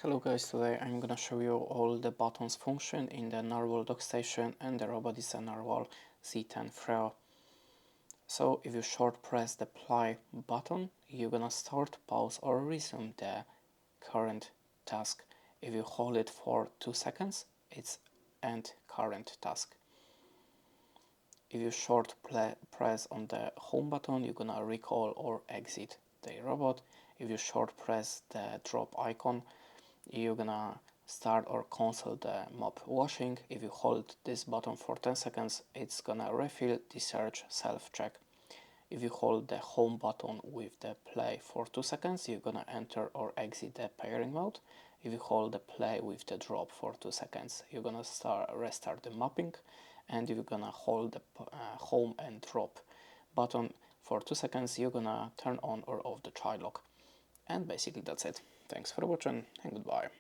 Hello guys, today I'm gonna show you all the buttons function in the NARWAL dockstation, and the robot is a NARWAL Z10 Freo. So if you short press the play button, you're gonna start, pause or resume the current task. If you hold it for 2 seconds, it's end current task. If you short press on the home button, you're gonna recall or exit the robot. If you short press the drop icon, you're gonna start or cancel the mop washing. If you hold this button for 10 seconds, it's gonna refill, discharge, self-check. If you hold the home button with the play for 2 seconds, you're gonna enter or exit the pairing mode. If you hold the play with the drop for 2 seconds, you're gonna restart the mapping. And if you're gonna hold the home and drop button for 2 seconds, you're gonna turn on or off the child lock. And basically that's it. Thanks for watching and goodbye.